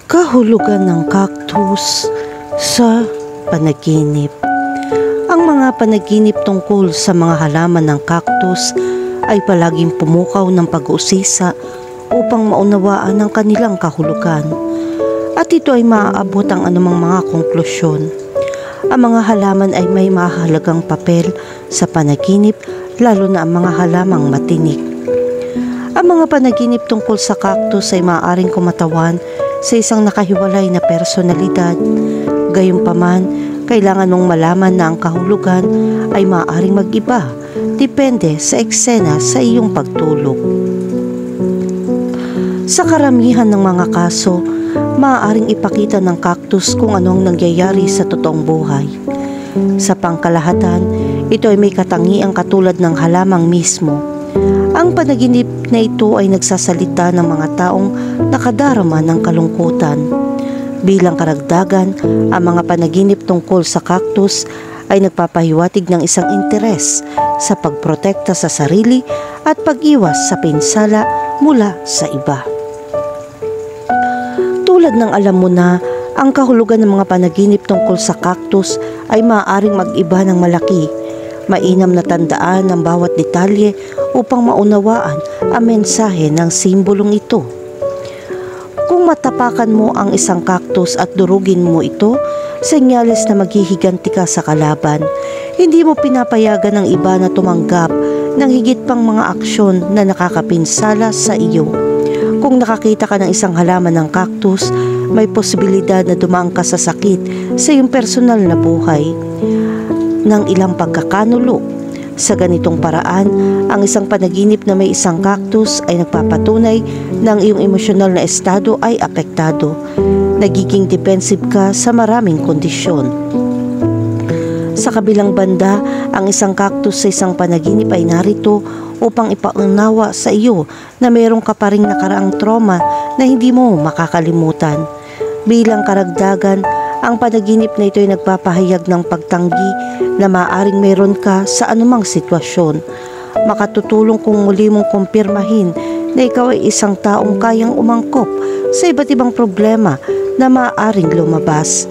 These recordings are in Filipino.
Kahulugan ng cactus sa panaginip. Ang mga panaginip tungkol sa mga halaman ng cactus ay palaging pumukaw ng pag-uusisa upang maunawaan ang kanilang kahulugan. At ito ay maaabot ang anumang mga konklusyon. Ang mga halaman ay may mahalagang papel sa panaginip, lalo na ang mga halamang matinik. Ang mga panaginip tungkol sa cactus ay maaaring kumatawan sa isang nakahiwalay na personalidad. Gayunpaman, kailangan mong malaman na ang kahulugan ay maaaring mag-iba, depende sa eksena sa iyong pagtulog. Sa karamihan ng mga kaso, maaaring ipakita ng cactus kung anong nangyayari sa totoong buhay. Sa pangkalahatan, ito ay may katangiang katulad ng halamang mismo. Ang panaginip na ito ay nagsasalita ng mga taong nakadarama ng kalungkutan. Bilang karagdagan, ang mga panaginip tungkol sa cactus ay nagpapahiwatig ng isang interes sa pagprotekta sa sarili at pag-iwas sa pinsala mula sa iba. Tulad ng alam mo na, ang kahulugan ng mga panaginip tungkol sa cactus ay maaaring mag-iba ng malaki. Mainam na tandaan ang bawat detalye upang maunawaan ang mensahe ng simbolong ito. Kung matapakan mo ang isang cactus at durugin mo ito, senyales na maghihiganti ka sa kalaban. Hindi mo pinapayagan ng iba na tumanggap ng higit pang mga aksyon na nakakapinsala sa iyo. Kung nakakita ka ng isang halaman ng cactus, may posibilidad na dumaan ka sa sakit sa iyong personal na buhay ng ilang pagkakanulo. Sa ganitong paraan, ang isang panaginip na may isang cactus ay nagpapatunay ng iyong emosyonal na estado ay apektado. Nagiging defensive ka sa maraming kondisyon. Sa kabilang banda, ang isang cactus sa isang panaginip ay narito upang ipaunawa sa iyo na mayroong ka pa ring nakaraang trauma na hindi mo makakalimutan. Bilang karagdagan, ang panaginip na ito ay nagpapahayag ng pagtanggi na maaaring mayroon ka sa anumang sitwasyon. Makatutulong kung muli mong kumpirmahin na ikaw ay isang taong kayang umangkop sa iba't ibang problema na maaaring lumabas.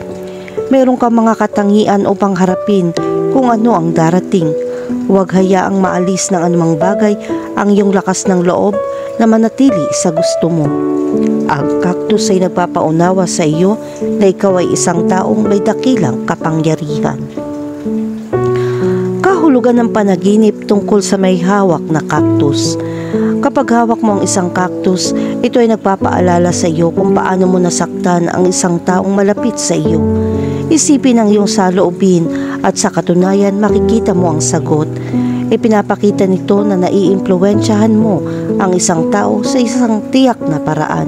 Mayroon ka mga katangian upang harapin kung ano ang darating. Huwag hayaang maalis ng anumang bagay ang iyong lakas ng loob na manatili sa gusto mo. Ang cactus ay nagpapaunawa sa iyo na ikaw ay isang taong may dakilang kapangyarihan. Kahulugan ng panaginip tungkol sa may hawak na cactus. Kapag hawak mo ang isang cactus, ito ay nagpapaalala sa iyo kung paano mo nasaktan ang isang taong malapit sa iyo. Isipin ang iyong saloobin at sa katunayan makikita mo ang sagot. Ipinapakita nito na naiimpluwensyahan mo ang isang tao sa isang tiyak na paraan.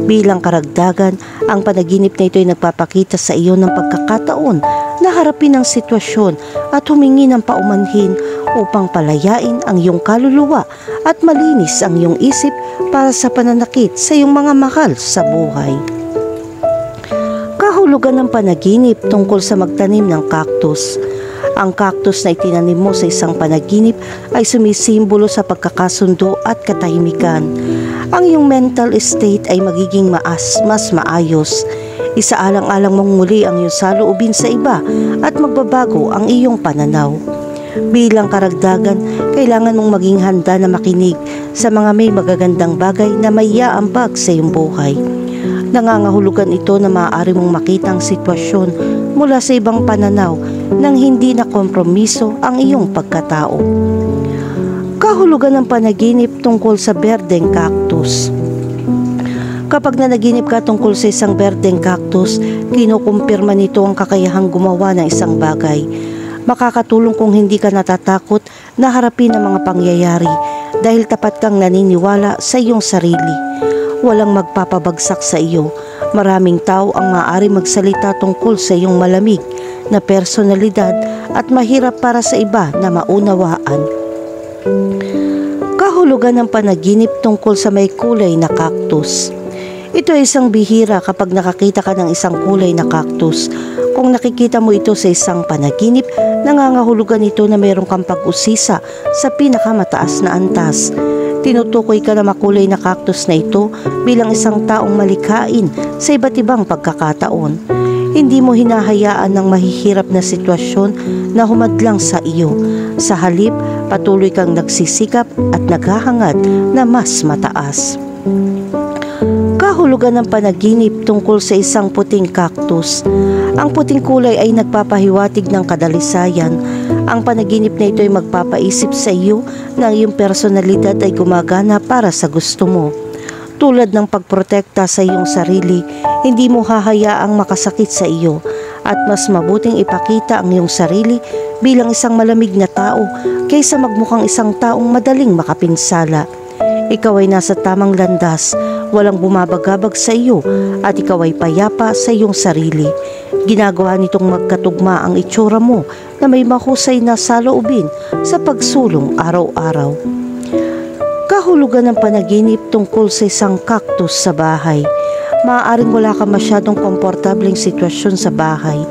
Bilang karagdagan, ang panaginip na ito ay nagpapakita sa iyo ng pagkakataon na harapin ang sitwasyon at humingi ng paumanhin upang palayain ang iyong kaluluwa at malinis ang iyong isip para sa pananakit sa iyong mga mahal sa buhay. Kahulugan ng panaginip tungkol sa magtanim ng cactus. Ang cactus na itinanim mo sa isang panaginip ay sumisimbolo sa pagkakasundo at katahimikan. Ang iyong mental state ay magiging mas maayos. Isaalang-alang mong muli ang iyong saloobin sa iba at magbabago ang iyong pananaw. Bilang karagdagan, kailangan mong maging handa na makinig sa mga may magagandang bagay na may iaambag sa iyong buhay. Nangangahulugan ito na maaari mong makita ang sitwasyon mula sa ibang pananaw nang hindi na kompromiso ang iyong pagkatao. Kahulugan ng panaginip tungkol sa berdeng cactus. Kapag nanaginip ka tungkol sa isang berdeng cactus, kinukumpirma nito ang kakayahang gumawa ng isang bagay. Makakatulong kung hindi ka natatakot na harapin ang mga pangyayari dahil tapat kang naniniwala sa iyong sarili. Walang magpapabagsak sa iyo. Maraming tao ang maaari magsalita tungkol sa iyong malamig na personalidad at mahirap para sa iba na maunawaan. Kahulugan ng panaginip tungkol sa may kulay na cactus. Ito ay isang bihira kapag nakakita ka ng isang kulay na cactus. Kung nakikita mo ito sa isang panaginip, nangangahulugan ito na mayroong kang pag-usisa sa pinakamataas na antas. Tinutukoy ka na makulay na cactus na ito bilang isang taong malikhain sa iba't ibang pagkakataon. Hindi mo hinahayaan ng mahihirap na sitwasyon na humadlang sa iyo. Sa halip, patuloy kang nagsisikap at naghahangad na mas mataas. Kahulugan ng panaginip tungkol sa isang puting cactus. Ang puting kulay ay nagpapahiwatig ng kadalisayan. Ang panaginip na ito ay magpapaisip sa iyo na iyong personalidad ay gumagana para sa gusto mo. Tulad ng pagprotekta sa iyong sarili, hindi mo hahayaang makasakit sa iyo at mas mabuting ipakita ang iyong sarili bilang isang malamig na tao kaysa magmukhang isang taong madaling makapinsala. Ikaw ay nasa tamang landas, walang bumabagabag sa iyo at ikaw ay payapa sa iyong sarili. Ginagawa nitong magkatugma ang itsura mo na may mahusay na saloobin sa pagsulong araw-araw. Kahulugan ng panaginip tungkol sa isang cactus sa bahay. Maaaring wala ka masyadong komportableng sitwasyon sa bahay.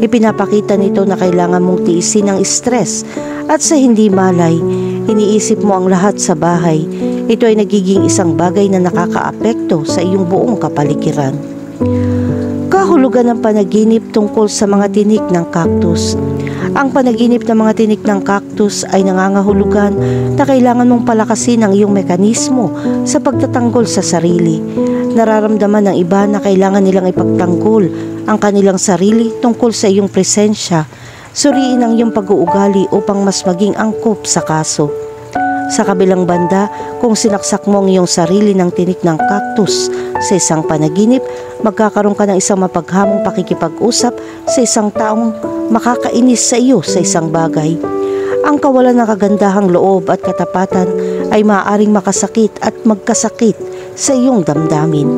Ipinapakita nito na kailangan mong tiisin ang stress at sa hindi malay, iniisip mo ang lahat sa bahay. Ito ay nagiging isang bagay na nakakaapekto sa iyong buong kapaligiran. Kahulugan ng panaginip tungkol sa mga tinik ng cactus. Ang panaginip ng mga tinik ng cactus ay nangangahulugan na kailangan mong palakasin ang iyong mekanismo sa pagtatanggol sa sarili. Nararamdaman ng iba na kailangan nilang ipagtanggol ang kanilang sarili tungkol sa iyong presensya. Suriin ang iyong pag-uugali upang mas maging angkop sa kaso. Sa kabilang banda, kung sinaksak mo ang iyong sarili ng tinik ng cactus sa isang panaginip, magkakaroon ka ng isang mapaghamong pakikipag-usap sa isang taong makakainis sa iyo sa isang bagay. Ang kawalan ng kagandahang loob at katapatan ay maaaring makasakit at magkasakit sa iyong damdamin.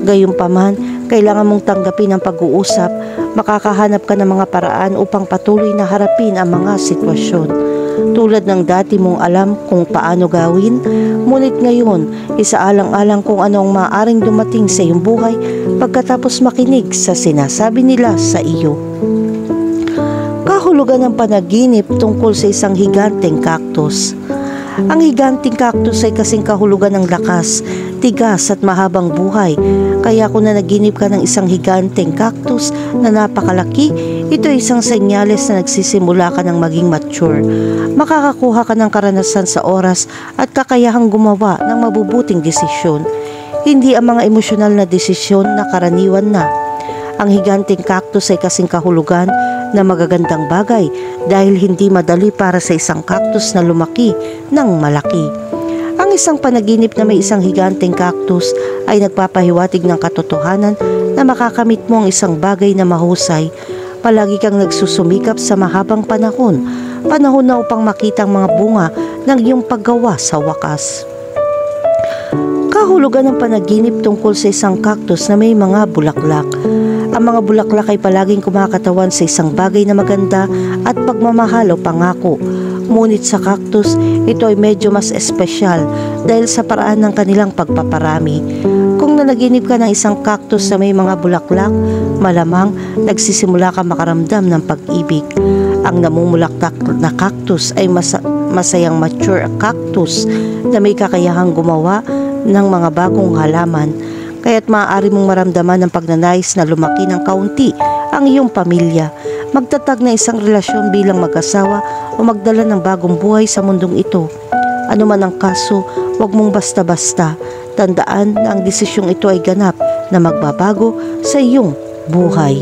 Gayunpaman, kailangan mong tanggapin ang pag-uusap, makakahanap ka ng mga paraan upang patuloy na harapin ang mga sitwasyon. Tulad ng dati mong alam kung paano gawin, ngunit ngayon, isaalang-alang kung ano ang maaaring dumating sa iyong buhay pagkatapos makinig sa sinasabi nila sa iyo. Kahulugan ng panaginip tungkol sa isang higanteng cactus. Ang higanteng cactus ay kasing kahulugan ng lakas, tigas at mahabang buhay. Kaya kung nanaginip ka ng isang higanteng cactus na napakalaki, ito ay isang senyales na nagsisimula ka ng maging mature. Makakakuha ka ng karanasan sa oras at kakayahang gumawa ng mabubuting desisyon. Hindi ang mga emosyonal na desisyon na karaniwan na. Ang higanteng cactus ay kasing kahulugan na magagandang bagay dahil hindi madali para sa isang cactus na lumaki ng malaki. Ang isang panaginip na may isang higanteng cactus ay nagpapahiwatig ng katotohanan na makakamit mo ang isang bagay na mahusay. Palagi kang nagsusumikap sa mahabang panahon na upang makita ang mga bunga ng iyong paggawa sa wakas. Kahulugan ng panaginip tungkol sa isang cactus na may mga bulaklak. Ang mga bulaklak ay palaging kumakatawan sa isang bagay na maganda at pagmamahal o pangako. Ngunit sa cactus, ito ay medyo mas espesyal dahil sa paraan ng kanilang pagpaparami. Kung nanaginip ka ng isang cactus na may mga bulaklak, malamang nagsisimula ka makaramdam ng pag-ibig. Ang namumulaklak na cactus ay masayang mature cactus na may kakayahang gumawa ng mga bagong halaman. Kaya't maaari mong maramdaman ang pagnanais na lumaki ng kaunti ang iyong pamilya, magtatag na isang relasyon bilang mag-asawa o magdala ng bagong buhay sa mundong ito. Ano man ang kaso, huwag mong basta-basta. Tandaan na ang desisyong ito ay ganap na magbabago sa iyong buhay.